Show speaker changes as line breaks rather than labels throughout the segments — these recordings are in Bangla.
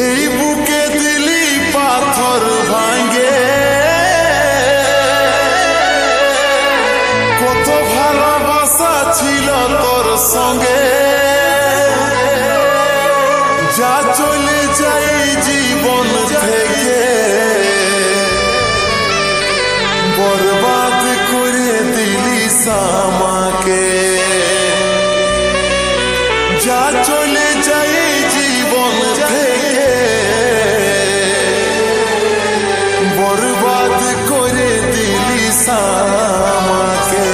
এই বুকে দিলি পাথর ভাঙে, কত ভালোবাসা ছিল তোর সঙ্গে, যা চলে যাই জীবন থেকে বরবাদ করে দিলিস আমাকে, যা চলে যাই জীবন থেকে বরবাদ করে দিলিস আমাকে।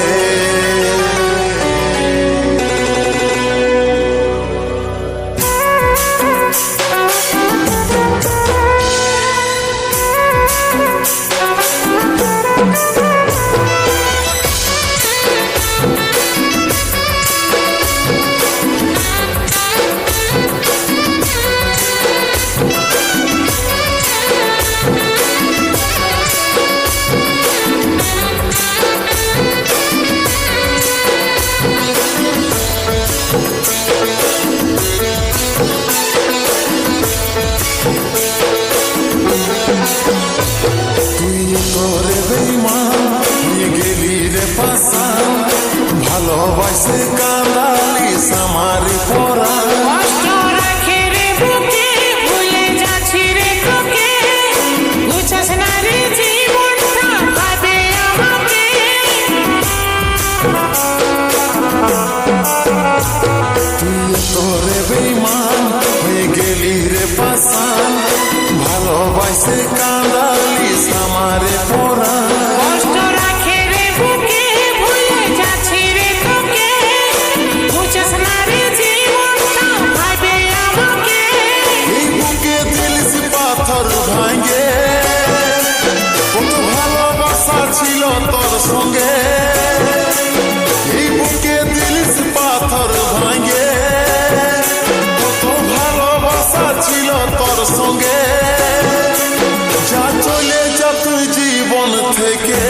ভালোবাসে কাঁদালিস আমার পরা,
কষ্ট রাখে রে বুকে, ভুলে যাচ্ছি রে তোকে, বুঝাস না রে জীবনটা ভাবে আমাকে।
তুই তোরে বেঈমান হয়ে গেলি রে পাশান, ভালোবাসে কাঁদালিস আমার পরা,
কষ্ট রাখে রে বুকে, ভুলে যাচ্ছি রে তোকে, বুঝাস না রে জীবনটা ভাবে আমাকে।
এই বুকে দিলিস পাথর ভাঙে, কত ভালোবাসা ছিল তোর সঙ্গে, এই বুকে দিলিস পাথর ভাঙে, কত ভালোবাসা ছিল তোর সঙ্গে, যা চলে যা তুই জীবন থেকে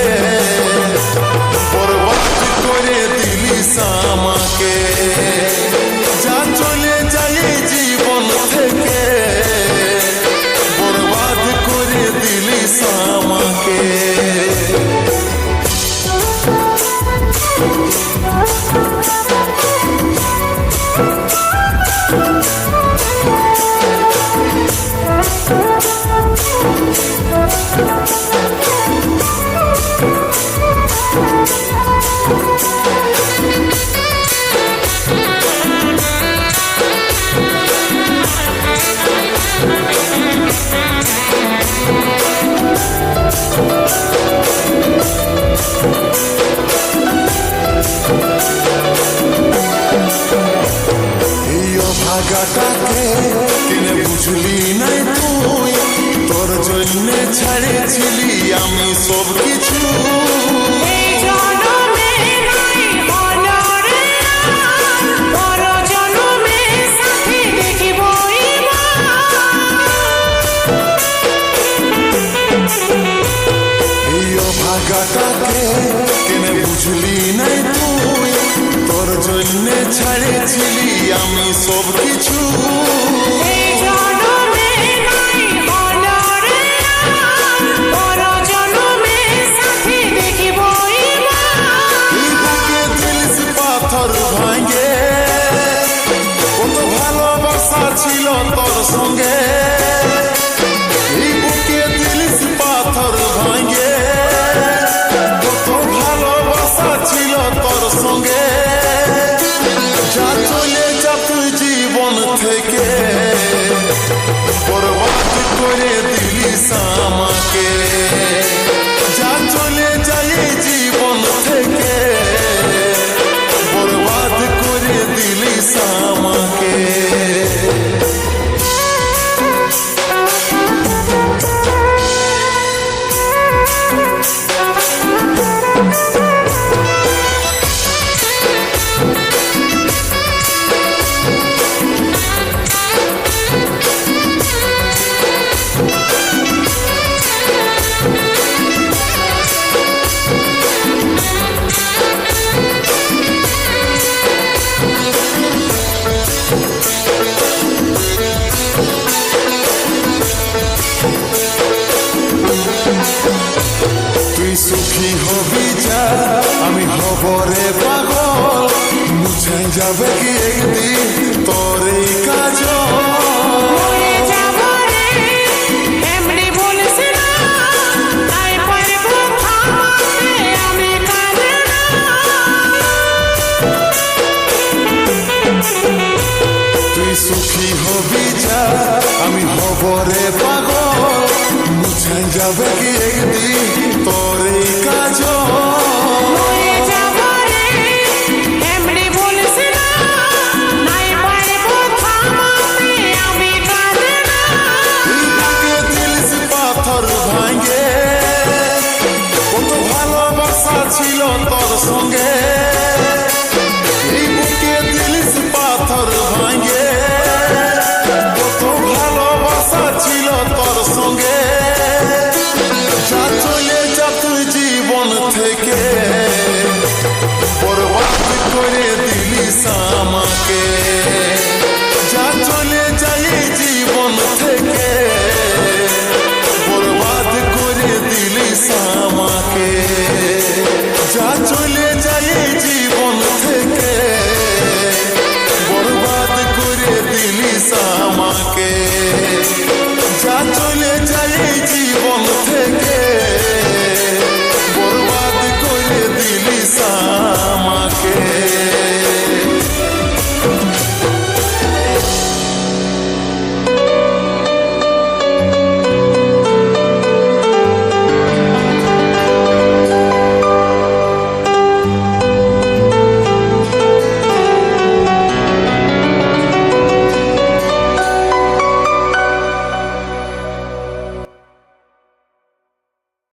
বরবাদ করে দিলিস আমাকে, যা চলে যাই জীবন থেকে বরবাদ করে দিলিস আমাকে। ভাগাটাকে কিনে বুঝলি নাই তুই, তোর জন্য ছাড়েছিলি আমি সব কিছু,
এই জনমে নাই হলো রে আর, পর জনমে সাথে দেখিব
এই ভাগাটাকে কিনে বুঝলি নাই তুই, তোর জন্য ছাড়েছিলি আমি সব কিছু,
এই জনমে নাই হলো রে আর, পর জনমে সাথে দেখিব
এই বুকে দিলিস পাথর ভাঙে, কত ভালোবাসা ছিল তোর সঙ্গে, এই বুকে দিলিস পাথর ভাঙে, কত ভালোবাসা ছিল তোর সঙ্গে, যা চলে যা তুই জীবন থেকে বরবাদ করে দিলিস আমাকে, যা চলে যাই জীবন থেকে বরবাদ করে দিলিস আমাকে। সুখী হবি যা আমি হব রে পাগল মুছে যাবে কি একদিন তোর এই কাজল
মরে যাব রে এমনি বলিস না তাই পারবো থামাতে আমি কাঁদে না
তুই সুখী হবি যা আমি হব রে পাগল মুছে যাবে কি একদিন তোর এই কাজল
মরে যাব রে এমনি বলিস না তাই পারবো থামাতে আমি কাঁদে না
বুকে দিলিস পাথর ভাঙে কত ভালোবাসা ছিল তোর সঙ্গে এই বুকে দিলিস পাথর ভাঙে কত ভালোবাসা ছিল তোর সঙ্গে যা চলে যা তুই জীবন থেকে বরবাদ করে দিলিস আমাকে যা চলে যাই জীবন থেকে বরবাদ করে দিলিস আমাকে যা চলে যাই জীবন থেকে বরবাদ করে দিলিস আমাকে